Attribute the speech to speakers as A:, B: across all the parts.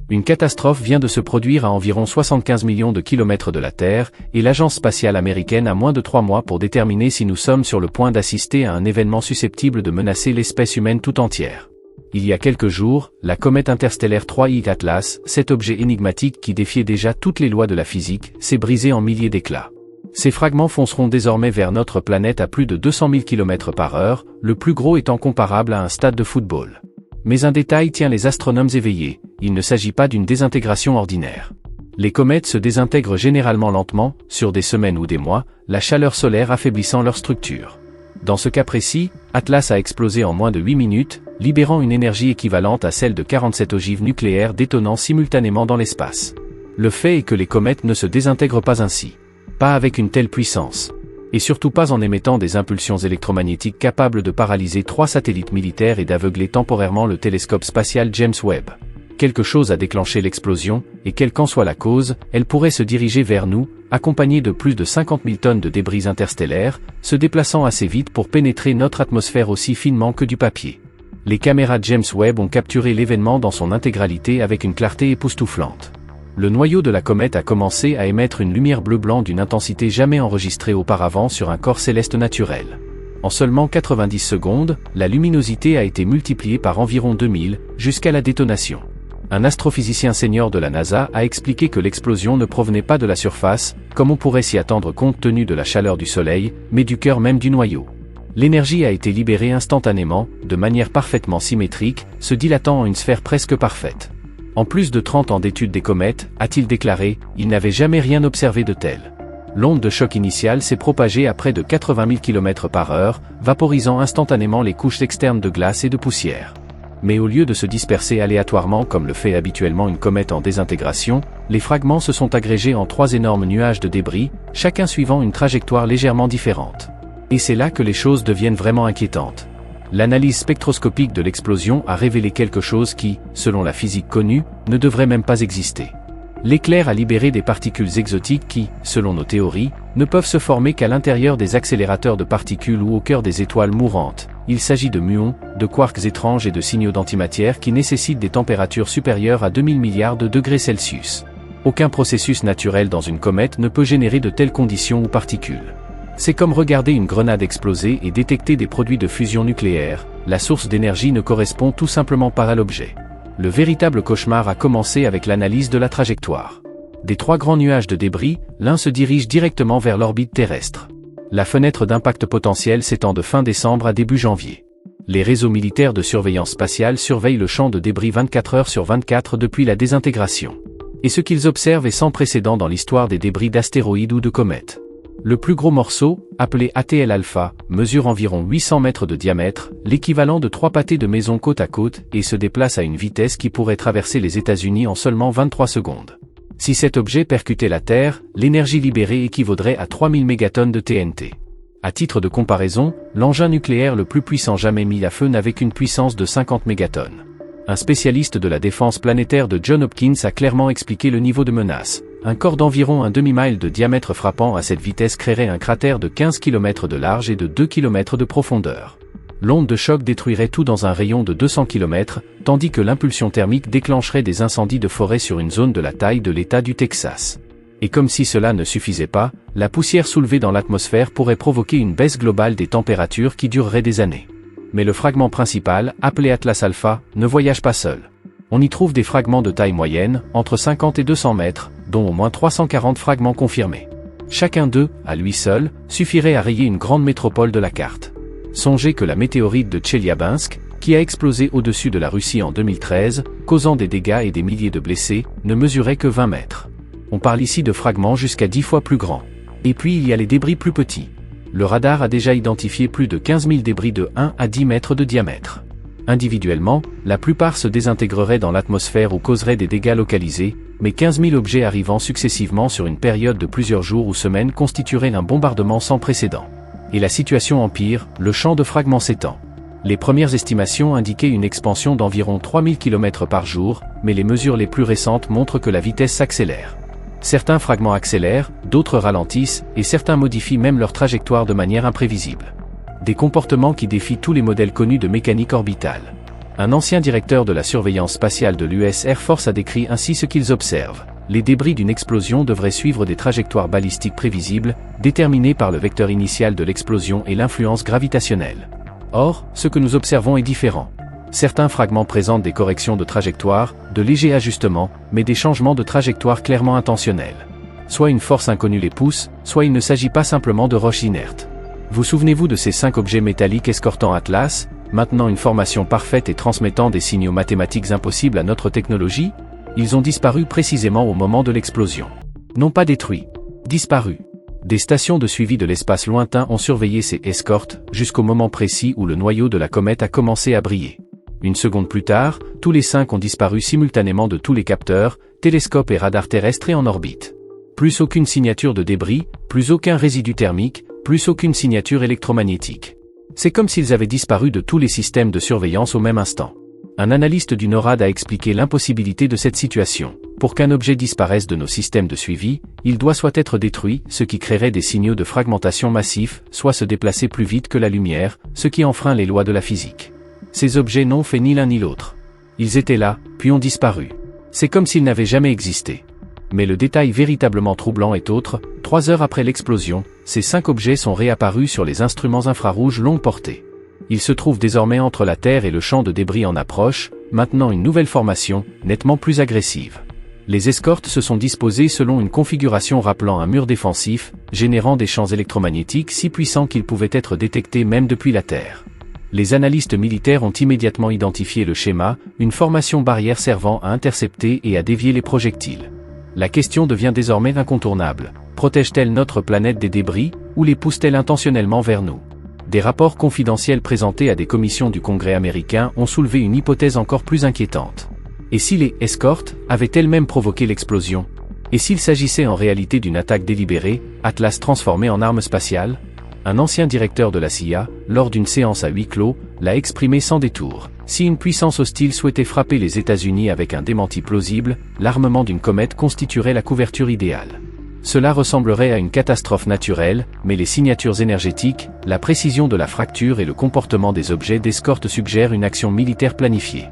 A: Une catastrophe vient de se produire à environ 75 millions de kilomètres de la Terre, et l'agence spatiale américaine a moins de 3 mois pour déterminer si nous sommes sur le point d'assister à un événement susceptible de menacer l'espèce humaine tout entière. Il y a quelques jours, la comète interstellaire 3I Atlas, cet objet énigmatique qui défiait déjà toutes les lois de la physique, s'est brisé en milliers d'éclats. Ces fragments fonceront désormais vers notre planète à plus de 200 000 km/h, le plus gros étant comparable à un stade de football. Mais un détail tient les astronomes éveillés, il ne s'agit pas d'une désintégration ordinaire. Les comètes se désintègrent généralement lentement, sur des semaines ou des mois, la chaleur solaire affaiblissant leur structure. Dans ce cas précis, Atlas a explosé en moins de 8 minutes, libérant une énergie équivalente à celle de 47 ogives nucléaires détonnant simultanément dans l'espace. Le fait est que les comètes ne se désintègrent pas ainsi. Pas avec une telle puissance. Et surtout pas en émettant des impulsions électromagnétiques capables de paralyser 3 satellites militaires et d'aveugler temporairement le télescope spatial James Webb. Quelque chose a déclenché l'explosion, et quelle qu'en soit la cause, elle pourrait se diriger vers nous, accompagnée de plus de 50 000 tonnes de débris interstellaires, se déplaçant assez vite pour pénétrer notre atmosphère aussi finement que du papier. Les caméras James Webb ont capturé l'événement dans son intégralité avec une clarté époustouflante. Le noyau de la comète a commencé à émettre une lumière bleu-blanc d'une intensité jamais enregistrée auparavant sur un corps céleste naturel. En seulement 90 secondes, la luminosité a été multipliée par environ 2000, jusqu'à la détonation. Un astrophysicien senior de la NASA a expliqué que l'explosion ne provenait pas de la surface, comme on pourrait s'y attendre compte tenu de la chaleur du Soleil, mais du cœur même du noyau. L'énergie a été libérée instantanément, de manière parfaitement symétrique, se dilatant en une sphère presque parfaite. En plus de 30 ans d'études des comètes, a-t-il déclaré, il n'avait jamais rien observé de tel. L'onde de choc initiale s'est propagée à près de 80 000 km/h, vaporisant instantanément les couches externes de glace et de poussière. Mais au lieu de se disperser aléatoirement comme le fait habituellement une comète en désintégration, les fragments se sont agrégés en 3 énormes nuages de débris, chacun suivant une trajectoire légèrement différente. Et c'est là que les choses deviennent vraiment inquiétantes. L'analyse spectroscopique de l'explosion a révélé quelque chose qui, selon la physique connue, ne devrait même pas exister. L'éclair a libéré des particules exotiques qui, selon nos théories, ne peuvent se former qu'à l'intérieur des accélérateurs de particules ou au cœur des étoiles mourantes. Il s'agit de muons, de quarks étranges et de signaux d'antimatière qui nécessitent des températures supérieures à 2000 milliards de degrés Celsius. Aucun processus naturel dans une comète ne peut générer de telles conditions ou particules. C'est comme regarder une grenade exploser et détecter des produits de fusion nucléaire, la source d'énergie ne correspond tout simplement pas à l'objet. Le véritable cauchemar a commencé avec l'analyse de la trajectoire. Des 3 grands nuages de débris, l'un se dirige directement vers l'orbite terrestre. La fenêtre d'impact potentiel s'étend de fin décembre à début janvier. Les réseaux militaires de surveillance spatiale surveillent le champ de débris 24 heures sur 24 depuis la désintégration. Et ce qu'ils observent est sans précédent dans l'histoire des débris d'astéroïdes ou de comètes. Le plus gros morceau, appelé ATL Alpha, mesure environ 800 mètres de diamètre, l'équivalent de 3 pâtés de maison côte à côte, et se déplace à une vitesse qui pourrait traverser les États-Unis en seulement 23 secondes. Si cet objet percutait la Terre, l'énergie libérée équivaudrait à 3000 mégatonnes de TNT. À titre de comparaison, l'engin nucléaire le plus puissant jamais mis à feu n'avait qu'une puissance de 50 mégatonnes. Un spécialiste de la défense planétaire de Johns Hopkins a clairement expliqué le niveau de menace. Un corps d'environ un demi-mile de diamètre frappant à cette vitesse créerait un cratère de 15 km de large et de 2 km de profondeur. L'onde de choc détruirait tout dans un rayon de 200 km, tandis que l'impulsion thermique déclencherait des incendies de forêt sur une zone de la taille de l'État du Texas. Et comme si cela ne suffisait pas, la poussière soulevée dans l'atmosphère pourrait provoquer une baisse globale des températures qui durerait des années. Mais le fragment principal, appelé Atlas Alpha, ne voyage pas seul. On y trouve des fragments de taille moyenne, entre 50 et 200 mètres, dont au moins 340 fragments confirmés. Chacun d'eux, à lui seul, suffirait à rayer une grande métropole de la carte. Songez que la météorite de Tcheliabinsk, qui a explosé au-dessus de la Russie en 2013, causant des dégâts et des milliers de blessés, ne mesurait que 20 mètres. On parle ici de fragments jusqu'à 10 fois plus grands. Et puis il y a les débris plus petits. Le radar a déjà identifié plus de 15 000 débris de 1 à 10 mètres de diamètre. Individuellement, la plupart se désintégreraient dans l'atmosphère ou causeraient des dégâts localisés, mais 15 000 objets arrivant successivement sur une période de plusieurs jours ou semaines constitueraient un bombardement sans précédent. Et la situation empire, le champ de fragments s'étend. Les premières estimations indiquaient une expansion d'environ 3000 km par jour, mais les mesures les plus récentes montrent que la vitesse s'accélère. Certains fragments accélèrent, d'autres ralentissent, et certains modifient même leur trajectoire de manière imprévisible. Des comportements qui défient tous les modèles connus de mécanique orbitale. Un ancien directeur de la surveillance spatiale de l'US Air Force a décrit ainsi ce qu'ils observent. Les débris d'une explosion devraient suivre des trajectoires balistiques prévisibles, déterminées par le vecteur initial de l'explosion et l'influence gravitationnelle. Or, ce que nous observons est différent. Certains fragments présentent des corrections de trajectoire, de légers ajustements, mais des changements de trajectoire clairement intentionnels. Soit une force inconnue les pousse, soit il ne s'agit pas simplement de roches inertes. Vous souvenez-vous de ces 5 objets métalliques escortant Atlas, maintenant une formation parfaite et transmettant des signaux mathématiques impossibles à notre technologie? Ils ont disparu précisément au moment de l'explosion. Non pas détruits. Disparus. Des stations de suivi de l'espace lointain ont surveillé ces escortes, jusqu'au moment précis où le noyau de la comète a commencé à briller. Une seconde plus tard, tous les 5 ont disparu simultanément de tous les capteurs, télescopes et radars terrestres et en orbite. Plus aucune signature de débris, plus aucun résidu thermique, plus aucune signature électromagnétique. C'est comme s'ils avaient disparu de tous les systèmes de surveillance au même instant. Un analyste du NORAD a expliqué l'impossibilité de cette situation. Pour qu'un objet disparaisse de nos systèmes de suivi, il doit soit être détruit, ce qui créerait des signaux de fragmentation massifs, soit se déplacer plus vite que la lumière, ce qui enfreint les lois de la physique. Ces objets n'ont fait ni l'un ni l'autre. Ils étaient là, puis ont disparu. C'est comme s'ils n'avaient jamais existé. Mais le détail véritablement troublant est autre, 3 heures après l'explosion, ces 5 objets sont réapparus sur les instruments infrarouges longue portée. Ils se trouvent désormais entre la Terre et le champ de débris en approche, maintenant une nouvelle formation, nettement plus agressive. Les escortes se sont disposées selon une configuration rappelant un mur défensif, générant des champs électromagnétiques si puissants qu'ils pouvaient être détectés même depuis la Terre. Les analystes militaires ont immédiatement identifié le schéma, une formation barrière servant à intercepter et à dévier les projectiles. La question devient désormais incontournable. Protège-t-elle notre planète des débris, ou les pousse-t-elle intentionnellement vers nous? Des rapports confidentiels présentés à des commissions du Congrès américain ont soulevé une hypothèse encore plus inquiétante. Et si les escortes avaient elles-mêmes provoqué l'explosion? Et s'il s'agissait en réalité d'une attaque délibérée, Atlas transformé en arme spatiale? Un ancien directeur de la CIA, lors d'une séance à huis clos, l'a exprimé sans détour. Si une puissance hostile souhaitait frapper les États-Unis avec un démenti plausible, l'armement d'une comète constituerait la couverture idéale. Cela ressemblerait à une catastrophe naturelle, mais les signatures énergétiques, la précision de la fracture et le comportement des objets d'escorte suggèrent une action militaire planifiée.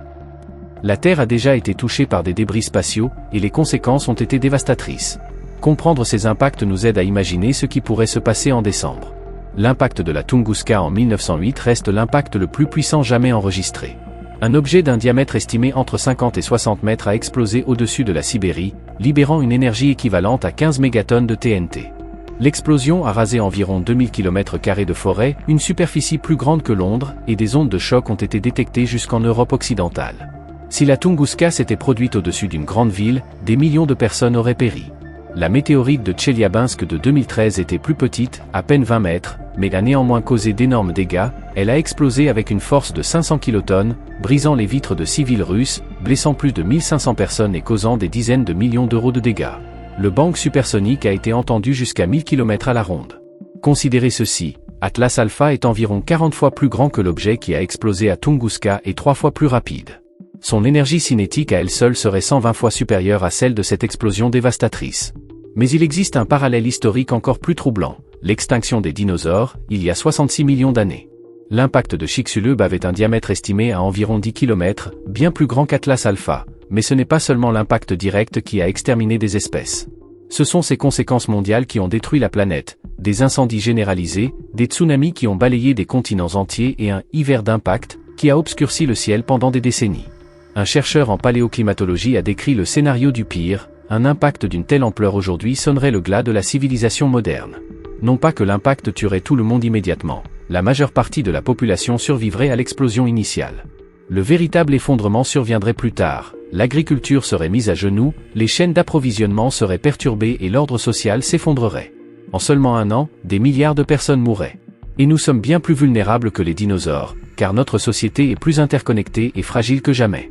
A: La Terre a déjà été touchée par des débris spatiaux, et les conséquences ont été dévastatrices. Comprendre ces impacts nous aide à imaginer ce qui pourrait se passer en décembre. L'impact de la Tunguska en 1908 reste l'impact le plus puissant jamais enregistré. Un objet d'un diamètre estimé entre 50 et 60 mètres a explosé au-dessus de la Sibérie, libérant une énergie équivalente à 15 mégatonnes de TNT. L'explosion a rasé environ 2000 km² de forêt, une superficie plus grande que Londres, et des ondes de choc ont été détectées jusqu'en Europe occidentale. Si la Tunguska s'était produite au-dessus d'une grande ville, des millions de personnes auraient péri. La météorite de Tcheliabinsk de 2013 était plus petite, à peine 20 mètres, mais a néanmoins causé d'énormes dégâts. Elle a explosé avec une force de 500 kilotonnes, brisant les vitres de 6 villes russes, blessant plus de 1500 personnes et causant des dizaines de millions d'euros de dégâts. Le bang supersonique a été entendu jusqu'à 1000 km à la ronde. Considérez ceci, Atlas Alpha est environ 40 fois plus grand que l'objet qui a explosé à Tunguska et 3 fois plus rapide. Son énergie cinétique à elle seule serait 120 fois supérieure à celle de cette explosion dévastatrice. Mais il existe un parallèle historique encore plus troublant, l'extinction des dinosaures, il y a 66 millions d'années. L'impact de Chicxulub avait un diamètre estimé à environ 10 km, bien plus grand qu'Atlas Alpha, mais ce n'est pas seulement l'impact direct qui a exterminé des espèces. Ce sont ses conséquences mondiales qui ont détruit la planète, des incendies généralisés, des tsunamis qui ont balayé des continents entiers et un « hiver d'impact » qui a obscurci le ciel pendant des décennies. Un chercheur en paléoclimatologie a décrit le scénario du pire. Un impact d'une telle ampleur aujourd'hui sonnerait le glas de la civilisation moderne. Non pas que l'impact tuerait tout le monde immédiatement, la majeure partie de la population survivrait à l'explosion initiale. Le véritable effondrement surviendrait plus tard, l'agriculture serait mise à genoux, les chaînes d'approvisionnement seraient perturbées et l'ordre social s'effondrerait. En seulement un an, des milliards de personnes mourraient. Et nous sommes bien plus vulnérables que les dinosaures, car notre société est plus interconnectée et fragile que jamais.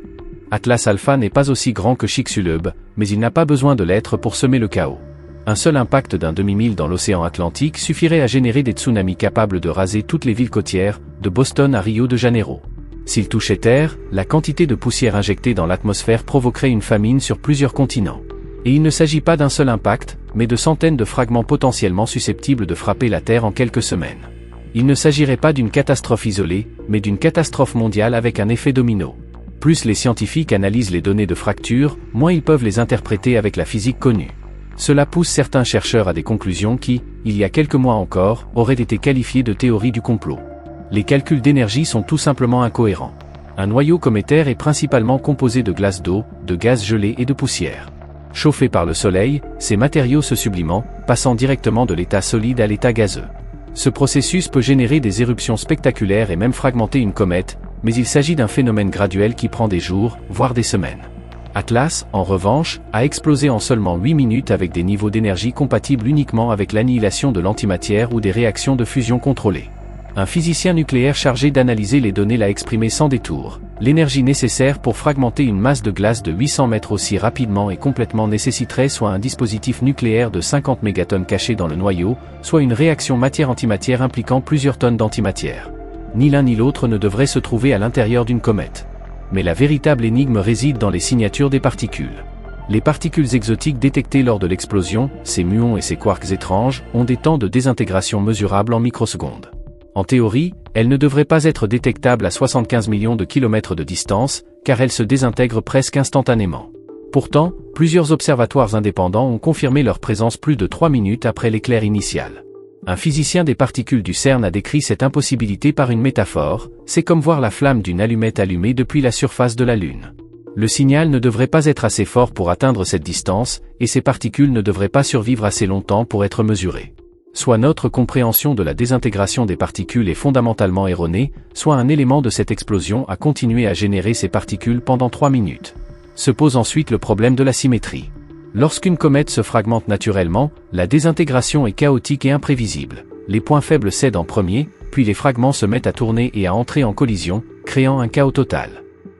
A: Atlas Alpha n'est pas aussi grand que Chicxulub, mais il n'a pas besoin de l'être pour semer le chaos. Un seul impact d'un demi-mille dans l'océan Atlantique suffirait à générer des tsunamis capables de raser toutes les villes côtières, de Boston à Rio de Janeiro. S'il touchait Terre, la quantité de poussière injectée dans l'atmosphère provoquerait une famine sur plusieurs continents. Et il ne s'agit pas d'un seul impact, mais de centaines de fragments potentiellement susceptibles de frapper la Terre en quelques semaines. Il ne s'agirait pas d'une catastrophe isolée, mais d'une catastrophe mondiale avec un effet domino. plus les scientifiques analysent les données de fracture, moins ils peuvent les interpréter avec la physique connue. Cela pousse certains chercheurs à des conclusions qui, il y a quelques mois encore, auraient été qualifiées de théorie du complot. Les calculs d'énergie sont tout simplement incohérents. Un noyau cométaire est principalement composé de glace d'eau, de gaz gelé et de poussière. Chauffés par le soleil, ces matériaux se sublimentent, passant directement de l'état solide à l'état gazeux. Ce processus peut générer des éruptions spectaculaires et même fragmenter une comète, mais il s'agit d'un phénomène graduel qui prend des jours, voire des semaines. Atlas, en revanche, a explosé en seulement 8 minutes avec des niveaux d'énergie compatibles uniquement avec l'annihilation de l'antimatière ou des réactions de fusion contrôlées. Un physicien nucléaire chargé d'analyser les données l'a exprimé sans détour. L'énergie nécessaire pour fragmenter une masse de glace de 800 mètres aussi rapidement et complètement nécessiterait soit un dispositif nucléaire de 50 mégatonnes caché dans le noyau, soit une réaction matière-antimatière impliquant plusieurs tonnes d'antimatière. Ni l'un ni l'autre ne devrait se trouver à l'intérieur d'une comète. Mais la véritable énigme réside dans les signatures des particules. Les particules exotiques détectées lors de l'explosion, ces muons et ces quarks étranges, ont des temps de désintégration mesurables en microsecondes. En théorie, elles ne devraient pas être détectables à 75 millions de kilomètres de distance, car elles se désintègrent presque instantanément. Pourtant, plusieurs observatoires indépendants ont confirmé leur présence plus de 3 minutes après l'éclair initial. Un physicien des particules du CERN a décrit cette impossibilité par une métaphore, c'est comme voir la flamme d'une allumette allumée depuis la surface de la Lune. Le signal ne devrait pas être assez fort pour atteindre cette distance, et ces particules ne devraient pas survivre assez longtemps pour être mesurées. Soit notre compréhension de la désintégration des particules est fondamentalement erronée, soit un élément de cette explosion a continué à générer ces particules pendant 3 minutes. Se pose ensuite le problème de la symétrie. Lorsqu'une comète se fragmente naturellement, la désintégration est chaotique et imprévisible. Les points faibles cèdent en premier, puis les fragments se mettent à tourner et à entrer en collision, créant un chaos total.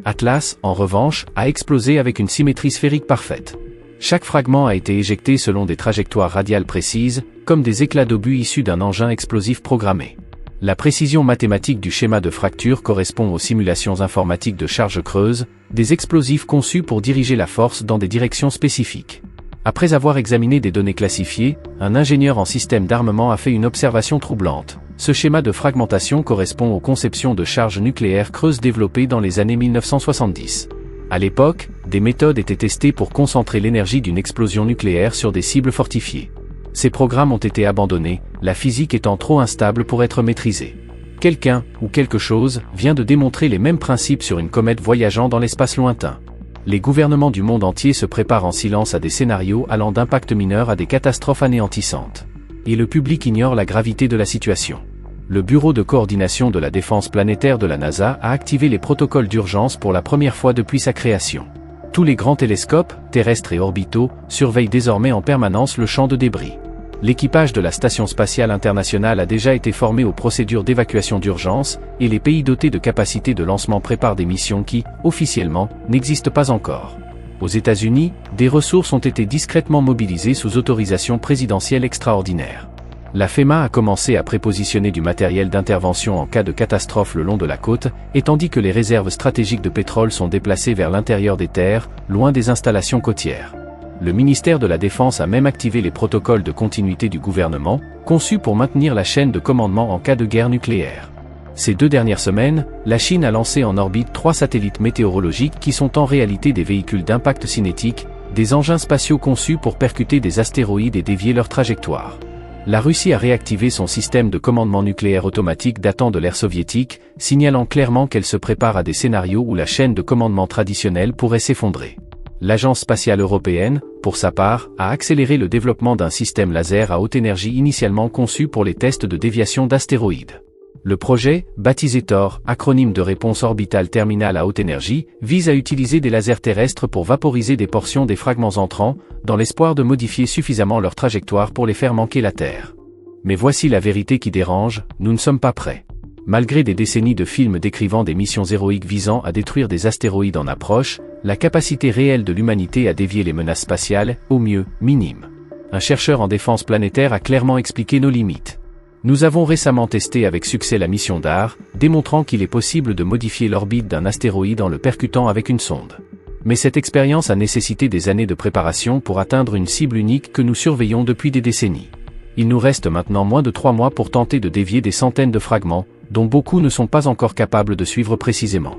A: Atlas, en revanche, a explosé avec une symétrie sphérique parfaite. Chaque fragment a été éjecté selon des trajectoires radiales précises, comme des éclats d'obus issus d'un engin explosif programmé. La précision mathématique du schéma de fracture correspond aux simulations informatiques de charges creuses, des explosifs conçus pour diriger la force dans des directions spécifiques. Après avoir examiné des données classifiées, un ingénieur en système d'armement a fait une observation troublante. Ce schéma de fragmentation correspond aux conceptions de charges nucléaires creuses développées dans les années 1970. À l'époque, des méthodes étaient testées pour concentrer l'énergie d'une explosion nucléaire sur des cibles fortifiées. Ces programmes ont été abandonnés, la physique étant trop instable pour être maîtrisée. Quelqu'un, ou quelque chose, vient de démontrer les mêmes principes sur une comète voyageant dans l'espace lointain. Les gouvernements du monde entier se préparent en silence à des scénarios allant d'impacts mineurs à des catastrophes anéantissantes. Et le public ignore la gravité de la situation. Le Bureau de coordination de la défense planétaire de la NASA a activé les protocoles d'urgence pour la première fois depuis sa création. Tous les grands télescopes, terrestres et orbitaux, surveillent désormais en permanence le champ de débris. L'équipage de la Station spatiale internationale a déjà été formé aux procédures d'évacuation d'urgence, et les pays dotés de capacités de lancement préparent des missions qui, officiellement, n'existent pas encore. Aux États-Unis, des ressources ont été discrètement mobilisées sous autorisation présidentielle extraordinaire. La FEMA a commencé à prépositionner du matériel d'intervention en cas de catastrophe le long de la côte, et tandis que les réserves stratégiques de pétrole sont déplacées vers l'intérieur des terres, loin des installations côtières. Le ministère de la Défense a même activé les protocoles de continuité du gouvernement, conçus pour maintenir la chaîne de commandement en cas de guerre nucléaire. Ces 2 dernières semaines, la Chine a lancé en orbite 3 satellites météorologiques qui sont en réalité des véhicules d'impact cinétique, des engins spatiaux conçus pour percuter des astéroïdes et dévier leur trajectoire. La Russie a réactivé son système de commandement nucléaire automatique datant de l'ère soviétique, signalant clairement qu'elle se prépare à des scénarios où la chaîne de commandement traditionnelle pourrait s'effondrer. L'Agence spatiale européenne, pour sa part, a accéléré le développement d'un système laser à haute énergie initialement conçu pour les tests de déviation d'astéroïdes. Le projet, baptisé Thor, acronyme de réponse orbitale terminale à haute énergie, vise à utiliser des lasers terrestres pour vaporiser des portions des fragments entrants, dans l'espoir de modifier suffisamment leur trajectoire pour les faire manquer la Terre. Mais voici la vérité qui dérange, nous ne sommes pas prêts. Malgré des décennies de films décrivant des missions héroïques visant à détruire des astéroïdes en approche, la capacité réelle de l'humanité à dévier les menaces spatiales, au mieux, minime. Un chercheur en défense planétaire a clairement expliqué nos limites. Nous avons récemment testé avec succès la mission DAR, démontrant qu'il est possible de modifier l'orbite d'un astéroïde en le percutant avec une sonde. Mais cette expérience a nécessité des années de préparation pour atteindre une cible unique que nous surveillons depuis des décennies. Il nous reste maintenant moins de 3 mois pour tenter de dévier des centaines de fragments, dont beaucoup ne sont pas encore capables de suivre précisément.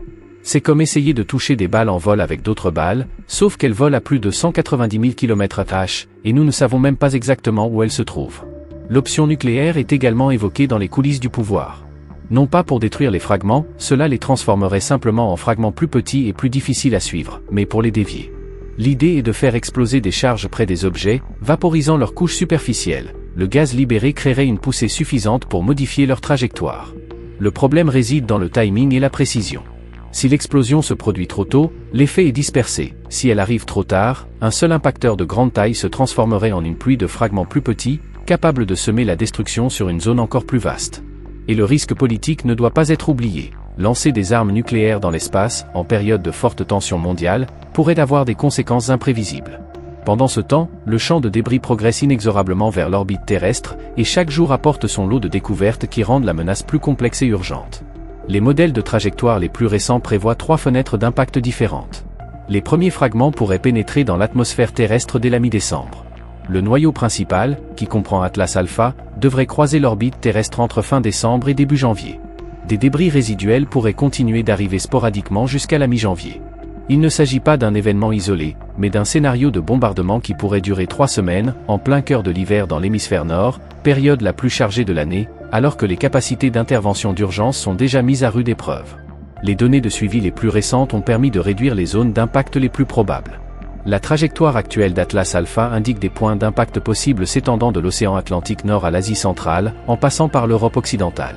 A: C'est comme essayer de toucher des balles en vol avec d'autres balles, sauf qu'elles volent à plus de 190 000 km/h, et nous ne savons même pas exactement où elles se trouvent. L'option nucléaire est également évoquée dans les coulisses du pouvoir. Non pas pour détruire les fragments, cela les transformerait simplement en fragments plus petits et plus difficiles à suivre, mais pour les dévier. L'idée est de faire exploser des charges près des objets, vaporisant leur couche superficielle. Le gaz libéré créerait une poussée suffisante pour modifier leur trajectoire. Le problème réside dans le timing et la précision. Si l'explosion se produit trop tôt, l'effet est dispersé. Si elle arrive trop tard, un seul impacteur de grande taille se transformerait en une pluie de fragments plus petits, capable de semer la destruction sur une zone encore plus vaste. Et le risque politique ne doit pas être oublié. Lancer des armes nucléaires dans l'espace, en période de forte tension mondiale, pourrait avoir des conséquences imprévisibles. Pendant ce temps, le champ de débris progresse inexorablement vers l'orbite terrestre, et chaque jour apporte son lot de découvertes qui rendent la menace plus complexe et urgente. Les modèles de trajectoire les plus récents prévoient 3 fenêtres d'impact différentes. Les premiers fragments pourraient pénétrer dans l'atmosphère terrestre dès la mi-décembre. Le noyau principal, qui comprend Atlas Alpha, devrait croiser l'orbite terrestre entre fin décembre et début janvier. Des débris résiduels pourraient continuer d'arriver sporadiquement jusqu'à la mi-janvier. Il ne s'agit pas d'un événement isolé, mais d'un scénario de bombardement qui pourrait durer 3 semaines, en plein cœur de l'hiver dans l'hémisphère nord, période la plus chargée de l'année, alors que les capacités d'intervention d'urgence sont déjà mises à rude épreuve. Les données de suivi les plus récentes ont permis de réduire les zones d'impact les plus probables. La trajectoire actuelle d'Atlas Alpha indique des points d'impact possibles s'étendant de l'océan Atlantique Nord à l'Asie centrale, en passant par l'Europe occidentale.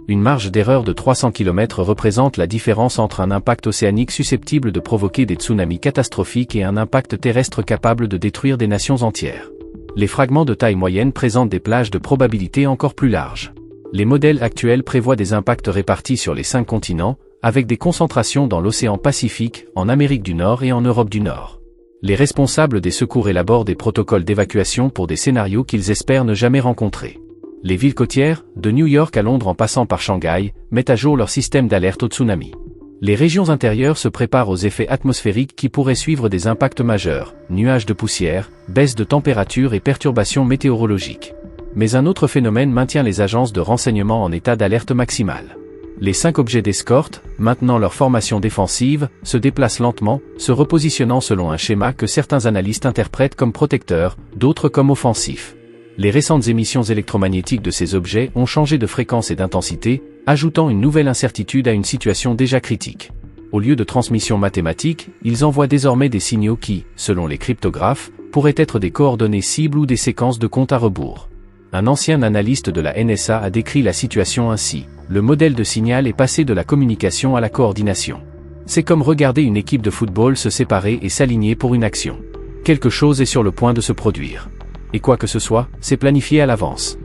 A: Une marge d'erreur de 300 km représente la différence entre un impact océanique susceptible de provoquer des tsunamis catastrophiques et un impact terrestre capable de détruire des nations entières. Les fragments de taille moyenne présentent des plages de probabilité encore plus larges. Les modèles actuels prévoient des impacts répartis sur les 5 continents, avec des concentrations dans l'océan Pacifique, en Amérique du Nord et en Europe du Nord. Les responsables des secours élaborent des protocoles d'évacuation pour des scénarios qu'ils espèrent ne jamais rencontrer. Les villes côtières, de New York à Londres en passant par Shanghai, mettent à jour leur système d'alerte au tsunami. Les régions intérieures se préparent aux effets atmosphériques qui pourraient suivre des impacts majeurs, nuages de poussière, baisse de température et perturbations météorologiques. Mais un autre phénomène maintient les agences de renseignement en état d'alerte maximale. Les 5 objets d'escorte, maintenant leur formation défensive, se déplacent lentement, se repositionnant selon un schéma que certains analystes interprètent comme protecteur, d'autres comme offensif. Les récentes émissions électromagnétiques de ces objets ont changé de fréquence et d'intensité, ajoutant une nouvelle incertitude à une situation déjà critique. Au lieu de transmission mathématique, ils envoient désormais des signaux qui, selon les cryptographes, pourraient être des coordonnées cibles ou des séquences de compte à rebours. Un ancien analyste de la NSA a décrit la situation ainsi. Le modèle de signal est passé de la communication à la coordination. C'est comme regarder une équipe de football se séparer et s'aligner pour une action. Quelque chose est sur le point de se produire. Et quoi que ce soit, c'est planifié à l'avance.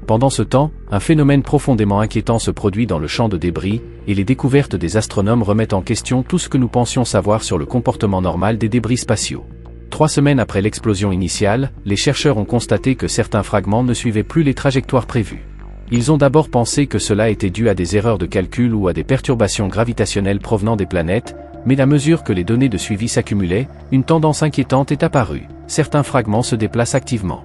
A: Pendant ce temps, un phénomène profondément inquiétant se produit dans le champ de débris, et les découvertes des astronomes remettent en question tout ce que nous pensions savoir sur le comportement normal des débris spatiaux. 3 semaines après l'explosion initiale, les chercheurs ont constaté que certains fragments ne suivaient plus les trajectoires prévues. Ils ont d'abord pensé que cela était dû à des erreurs de calcul ou à des perturbations gravitationnelles provenant des planètes, mais à mesure que les données de suivi s'accumulaient, une tendance inquiétante est apparue. Certains fragments se déplacent activement.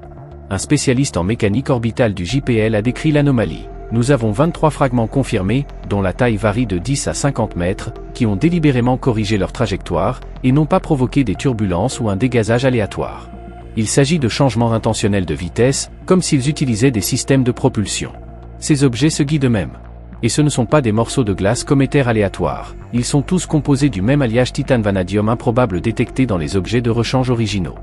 A: Un spécialiste en mécanique orbitale du JPL a décrit l'anomalie. Nous avons 23 fragments confirmés, dont la taille varie de 10 à 50 mètres, qui ont délibérément corrigé leur trajectoire, et n'ont pas provoqué des turbulences ou un dégazage aléatoire. Il s'agit de changements intentionnels de vitesse, comme s'ils utilisaient des systèmes de propulsion. Ces objets se guident eux-mêmes. Et ce ne sont pas des morceaux de glace cométaires aléatoires, ils sont tous composés du même alliage titane-vanadium improbable détecté dans les objets de rechange originaux.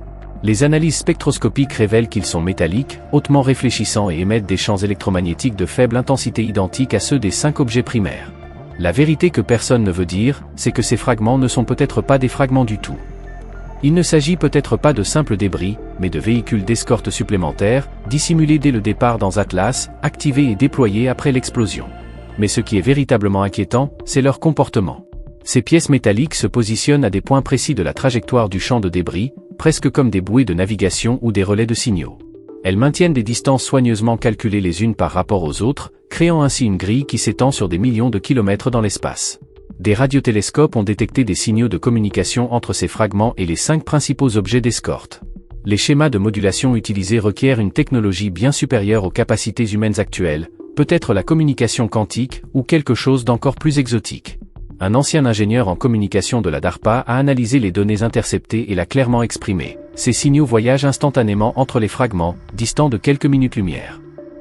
A: Les analyses spectroscopiques révèlent qu'ils sont métalliques, hautement réfléchissants et émettent des champs électromagnétiques de faible intensité identiques à ceux des 5 objets primaires. La vérité que personne ne veut dire, c'est que ces fragments ne sont peut-être pas des fragments du tout. Il ne s'agit peut-être pas de simples débris, mais de véhicules d'escorte supplémentaires, dissimulés dès le départ dans Atlas, activés et déployés après l'explosion. Mais ce qui est véritablement inquiétant, c'est leur comportement. Ces pièces métalliques se positionnent à des points précis de la trajectoire du champ de débris, presque comme des bouées de navigation ou des relais de signaux. Elles maintiennent des distances soigneusement calculées les unes par rapport aux autres, créant ainsi une grille qui s'étend sur des millions de kilomètres dans l'espace. Des radiotélescopes ont détecté des signaux de communication entre ces fragments et les 5 principaux objets d'escorte. Les schémas de modulation utilisés requièrent une technologie bien supérieure aux capacités humaines actuelles, peut-être la communication quantique ou quelque chose d'encore plus exotique. Un ancien ingénieur en communication de la DARPA a analysé les données interceptées et l'a clairement exprimé. Ces signaux voyagent instantanément entre les fragments, distants de quelques minutes-lumière.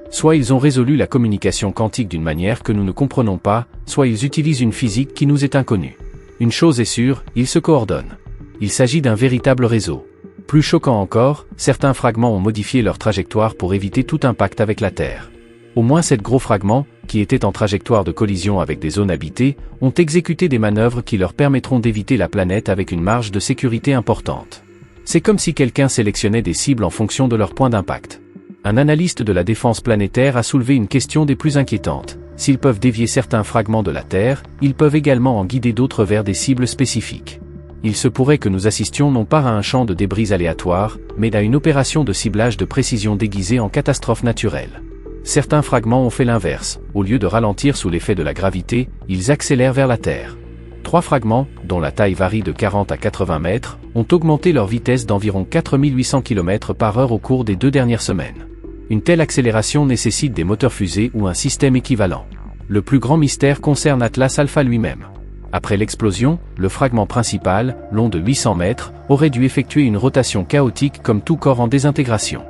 A: Soit ils ont résolu la communication quantique d'une manière que nous ne comprenons pas, soit ils utilisent une physique qui nous est inconnue. Une chose est sûre, ils se coordonnent. Il s'agit d'un véritable réseau. Plus choquant encore, certains fragments ont modifié leur trajectoire pour éviter tout impact avec la Terre. Au moins 7 gros fragments, qui étaient en trajectoire de collision avec des zones habitées, ont exécuté des manœuvres qui leur permettront d'éviter la planète avec une marge de sécurité importante. C'est comme si quelqu'un sélectionnait des cibles en fonction de leur point d'impact. Un analyste de la défense planétaire a soulevé une question des plus inquiétantes. S'ils peuvent dévier certains fragments de la Terre, ils peuvent également en guider d'autres vers des cibles spécifiques. Il se pourrait que nous assistions non pas à un champ de débris aléatoire, mais à une opération de ciblage de précision déguisée en catastrophe naturelle. Certains fragments ont fait l'inverse. Au lieu de ralentir sous l'effet de la gravité, ils accélèrent vers la Terre. 3 fragments, dont la taille varie de 40 à 80 mètres, ont augmenté leur vitesse d'environ 4800 km/h au cours des 2 dernières semaines. Une telle accélération nécessite des moteurs fusées ou un système équivalent. Le plus grand mystère concerne Atlas Alpha lui-même. Après l'explosion, le fragment principal, long de 800 mètres, aurait dû effectuer une rotation chaotique comme tout corps en désintégration.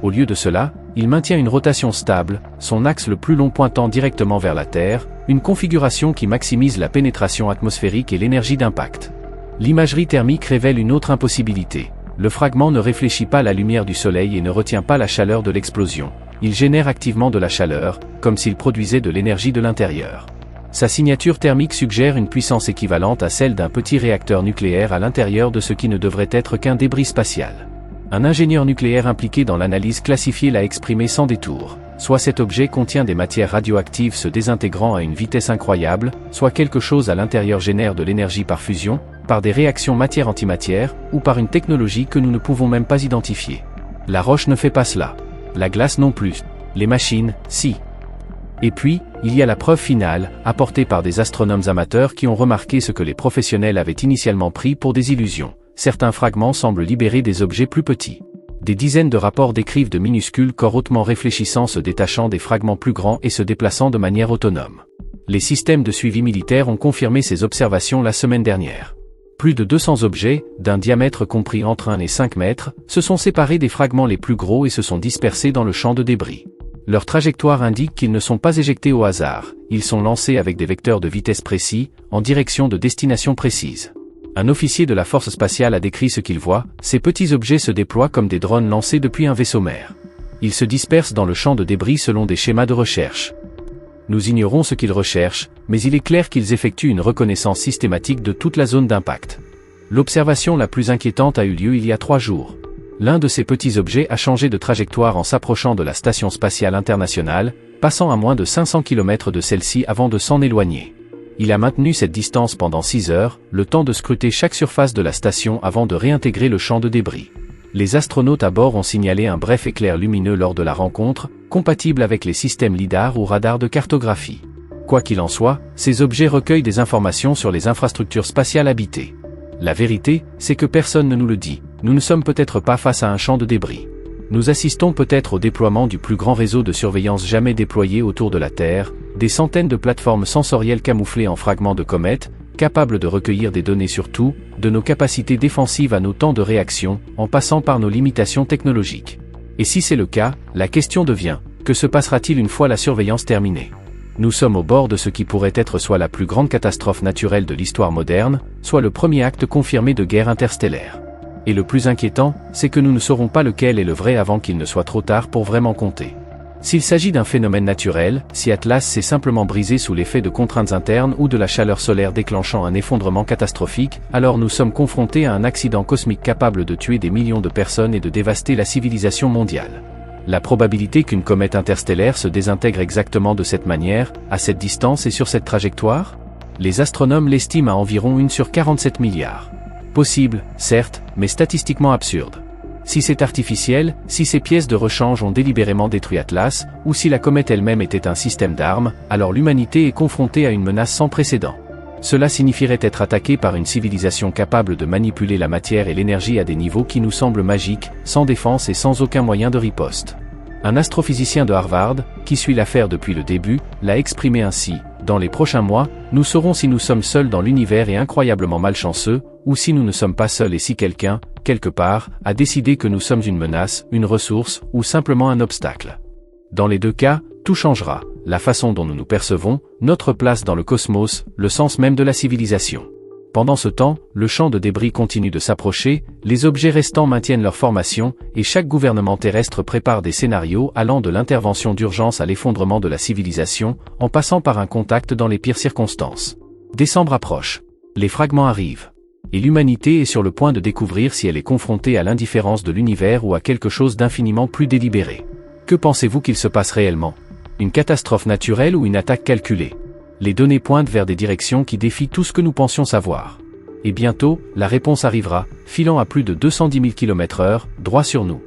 A: Au lieu de cela, il maintient une rotation stable, son axe le plus long pointant directement vers la Terre, une configuration qui maximise la pénétration atmosphérique et l'énergie d'impact. L'imagerie thermique révèle une autre impossibilité. Le fragment ne réfléchit pas la lumière du Soleil et ne retient pas la chaleur de l'explosion. Il génère activement de la chaleur, comme s'il produisait de l'énergie de l'intérieur. Sa signature thermique suggère une puissance équivalente à celle d'un petit réacteur nucléaire à l'intérieur de ce qui ne devrait être qu'un débris spatial. Un ingénieur nucléaire impliqué dans l'analyse classifiée l'a exprimé sans détour. Soit cet objet contient des matières radioactives se désintégrant à une vitesse incroyable, soit quelque chose à l'intérieur génère de l'énergie par fusion, par des réactions matière-antimatière, ou par une technologie que nous ne pouvons même pas identifier. La roche ne fait pas cela. La glace non plus. Les machines, si. Et puis, il y a la preuve finale, apportée par des astronomes amateurs qui ont remarqué ce que les professionnels avaient initialement pris pour des illusions. Certains fragments semblent libérer des objets plus petits. Des dizaines de rapports décrivent de minuscules corps hautement réfléchissants se détachant des fragments plus grands et se déplaçant de manière autonome. Les systèmes de suivi militaires ont confirmé ces observations la semaine dernière. Plus de 200 objets, d'un diamètre compris entre 1 et 5 mètres, se sont séparés des fragments les plus gros et se sont dispersés dans le champ de débris. Leur trajectoire indique qu'ils ne sont pas éjectés au hasard, ils sont lancés avec des vecteurs de vitesse précis, en direction de destinations précises. Un officier de la force spatiale a décrit ce qu'il voit, ces petits objets se déploient comme des drones lancés depuis un vaisseau mère. Ils se dispersent dans le champ de débris selon des schémas de recherche. Nous ignorons ce qu'ils recherchent, mais il est clair qu'ils effectuent une reconnaissance systématique de toute la zone d'impact. L'observation la plus inquiétante a eu lieu il y a 3 jours. L'un de ces petits objets a changé de trajectoire en s'approchant de la Station spatiale internationale, passant à moins de 500 km de celle-ci avant de s'en éloigner. Il a maintenu cette distance pendant 6 heures, le temps de scruter chaque surface de la station avant de réintégrer le champ de débris. Les astronautes à bord ont signalé un bref éclair lumineux lors de la rencontre, compatible avec les systèmes lidar ou radar de cartographie. Quoi qu'il en soit, ces objets recueillent des informations sur les infrastructures spatiales habitées. La vérité, c'est que personne ne nous le dit, nous ne sommes peut-être pas face à un champ de débris. Nous assistons peut-être au déploiement du plus grand réseau de surveillance jamais déployé autour de la Terre, des centaines de plateformes sensorielles camouflées en fragments de comètes, capables de recueillir des données sur tout, de nos capacités défensives à nos temps de réaction, en passant par nos limitations technologiques. Et si c'est le cas, la question devient, que se passera-t-il une fois la surveillance terminée ? Nous sommes au bord de ce qui pourrait être soit la plus grande catastrophe naturelle de l'histoire moderne, soit le premier acte confirmé de guerre interstellaire. Et le plus inquiétant, c'est que nous ne saurons pas lequel est le vrai avant qu'il ne soit trop tard pour vraiment compter. S'il s'agit d'un phénomène naturel, si Atlas s'est simplement brisé sous l'effet de contraintes internes ou de la chaleur solaire déclenchant un effondrement catastrophique, alors nous sommes confrontés à un accident cosmique capable de tuer des millions de personnes et de dévaster la civilisation mondiale. La probabilité qu'une comète interstellaire se désintègre exactement de cette manière, à cette distance et sur cette trajectoire ? Les astronomes l'estiment à environ 1 sur 47 milliards. Possible, certes, mais statistiquement absurde. Si c'est artificiel, si ces pièces de rechange ont délibérément détruit Atlas, ou si la comète elle-même était un système d'armes, alors l'humanité est confrontée à une menace sans précédent. Cela signifierait être attaqué par une civilisation capable de manipuler la matière et l'énergie à des niveaux qui nous semblent magiques, sans défense et sans aucun moyen de riposte. Un astrophysicien de Harvard, qui suit l'affaire depuis le début, l'a exprimé ainsi: dans les prochains mois, nous saurons si nous sommes seuls dans l'univers et incroyablement malchanceux, ou si nous ne sommes pas seuls et si quelqu'un, quelque part, a décidé que nous sommes une menace, une ressource, ou simplement un obstacle. Dans les deux cas, tout changera, la façon dont nous nous percevons, notre place dans le cosmos, le sens même de la civilisation. Pendant ce temps, le champ de débris continue de s'approcher, les objets restants maintiennent leur formation, et chaque gouvernement terrestre prépare des scénarios allant de l'intervention d'urgence à l'effondrement de la civilisation, en passant par un contact dans les pires circonstances. Décembre approche. Les fragments arrivent. Et l'humanité est sur le point de découvrir si elle est confrontée à l'indifférence de l'univers ou à quelque chose d'infiniment plus délibéré. Que pensez-vous qu'il se passe réellement? Une catastrophe naturelle ou une attaque calculée? Les données pointent vers des directions qui défient tout ce que nous pensions savoir. Et bientôt, la réponse arrivera, filant à plus de 210 000 km/h, droit sur nous.